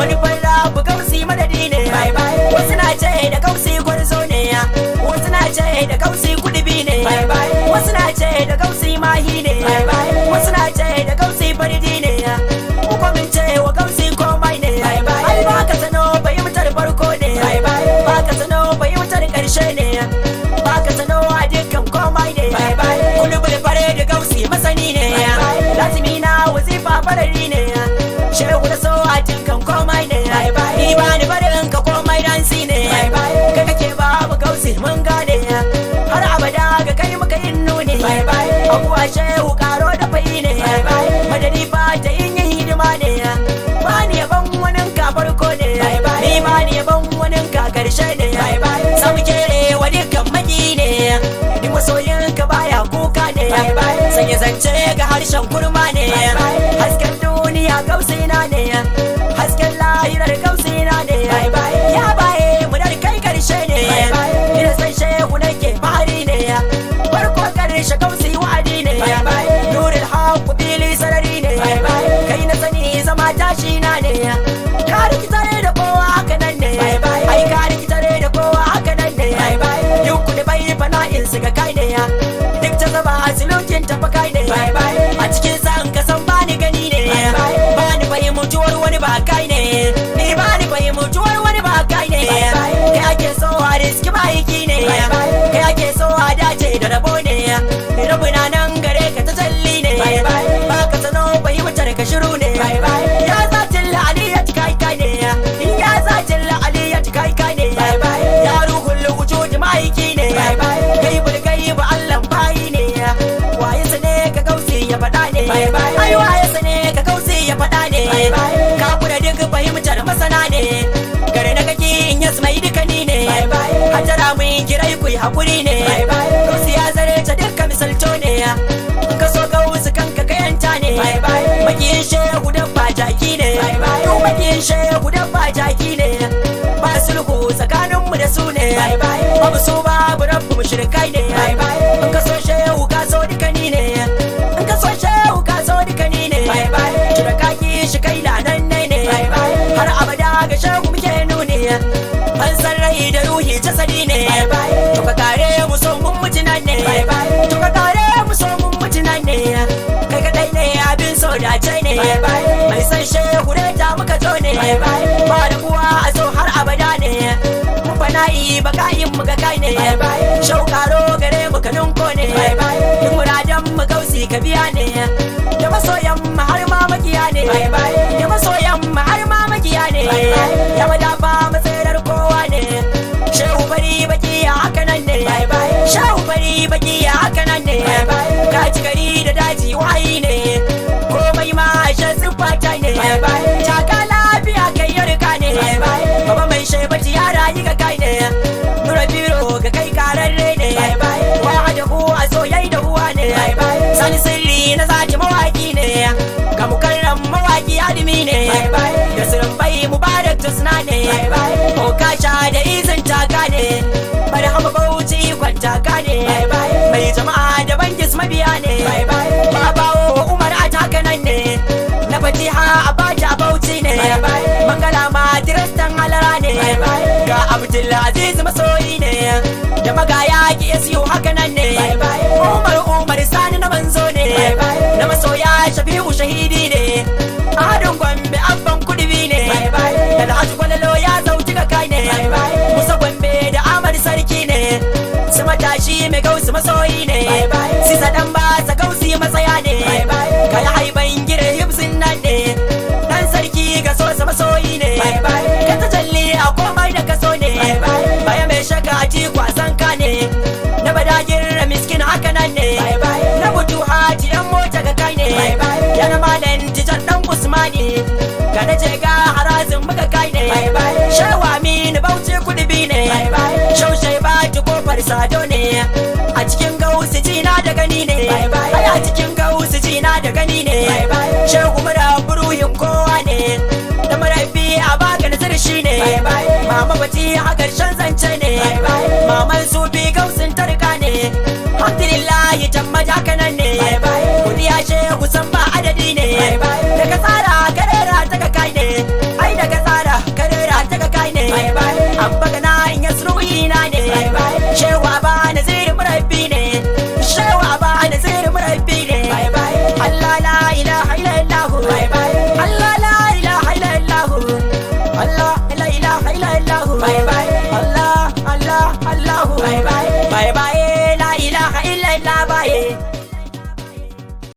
manufar rabu gausi madadi ne. Wasu na ce da gausi gwarzo ne, wasu na ce da gausi kudubi ne, wasu na ce da gausi mahi ne, wasu na ce da gausi faridi ne. Kuma min ce wa gausi komai ne. Ai ba ka sano fahimtar farko ne, ba ka sano fahimtar ƙarshe ne, ba ka sano a dukkan komai ne. Kulubul fare da gausi masani ne, lazimi na wazifa farari ne, shehu da so a dukkan komai ne. Ni ba ni barin ka komai dansi ne, ka kake babu gausi mun gane, har abada ga kai muka yin nuni. Abuwa shehu karo da fai ne, madadi fa ta yin hidima ne. Ba ni yaban wani ka farko ne, ni ba ni yaban wani ka karshe ne. Samu kere wa dukkan maki ne, ni masoyin ka baya kuka ne. Sanya zance ga harshen kurma ne, hasken duniya gausina ne, hasken lahirar gausina ne. Ya baye mu dar kai karshe ne, ina san shehu nake fahari ne, farko karshe gausi wa'adi ne. Nurul haqqu fili sarari ne, kai na sani zama tashi na ne. Ka rikitare da kowa haka nan ne, ai ka rikitare da kowa haka nan ne. Duk da bai fana'in su ga kai ne, duk ta zaba asilokin tafa kai ne. A cikin san ka san bani gani ne, bani fahimtuwar wani ba kai ne, ni bani fahimtuwar wani ba kai ne. Kai ake so a riski ma'aiki ne, kai ake so a dace da rabo ne, rabu na nan gare ka ta jalli ne. Ba ka sano fahimtar ka shiru ne, ya zatin la'aliyat kai kai ne, ya zatin la'aliyat kai kai ne. Ya ruhul wujud ma'aiki ne, kai bulgai ba Allah bayi ne. Waye sane ka gausi ya faɗa ne, ai waye sane ka gausi ya faɗa ne. Ka kura duk fahimtar masana ne, gare na kake in yas mai dukani ne. Hajara mun kirai ku hakuri ne, gausi ya zare ta dukkan misalto ne. Ka so gausi kanka kayanta ne, makiyin shehu da bajaki ne, makiyin shehu da bajaki ne. Ba sulhu tsakaninmu da su ne, babu su babu rabu mushrikai ne. In ka so shehu ka so dukani ne, in ka so shehu ka so dukani ne. Kira kaki shi kai lanan ne, har abada ga shehu muke nuni. Ban san rai da ruhi jasadi ne, to ka kare mu so mun mutunan ne, to ka kare mu so mun mutunan ne. Kai kadai ne abin so dace ne, mai san shehu da ta muka zo ne. Ba da kuwa a so har abada ne, mun fana'i bakayin mu ga kai ne. Shaukaro gare mu kanun ko ne, duk muradan mu gausi ka biya ne. Da masoyan mu har ma makiya ne, da masoyan mu har ma makiya ne. Ya madafa matsayar kowa ne, shehu fari baki ya haka nan ne, shehu fari baki ya haka nan ne. Ka ci gari da daji wayi ne, komai ma shan siffata ne. Taka lafiya kai yarka ne, baba mai shebati ya rayu ga kai ne. Nura biro ga kai kararre ne, wa da ku a soyayya da uwa ne. Sani sirri na zaki mawaki ne, ga mukarram mawaki adimi ne. Da sirrin bai mubarak tusna ne, ko kasha da izin taka ne. Bari hama bauchi kwanta ka ne, mai jama'a da bangis mabiya ne. Babawo umar a taka nan ne, na fatiha a bata bauchi ne. Mangala ma tiristan halara ne, ga Abdulaziz masoyi ne, da magaya ki ya siyo haka nan ne. Umar sani na manzo ne, na masoya shafi'u shahidi ne. Adon Gombe abban kudubi ne, da Alhaji Gwalalo ya zauci ga kai ne. Musa Gombe da Ahmad sarki ne, su matashi mai gausi masoyi ne. Sisa dan ba sa gausi matsaya ne, kai haiban gire hibsin nan ne. Dan sarki ga so sa masoyi ne, ka ta jalli a komai da kaso ne. Baya mai shaka ci kwasan ka ne, na badagin miskin haka nan ne. Na butu haji yan mota ga kai ne, yana malan tijan dan Usmani, ga na je ga harazin muka kai ne. Shewa mini bauchi kudubi ne, shaushe ba ta kofar sado ne. A cikin gausi jina da gani ne, a cikin gausi jina da gani ne. Shehu mura buruhin kowa ne, da marafi a baka nazar shi ne. Mama bati a ƙarshen zance ne,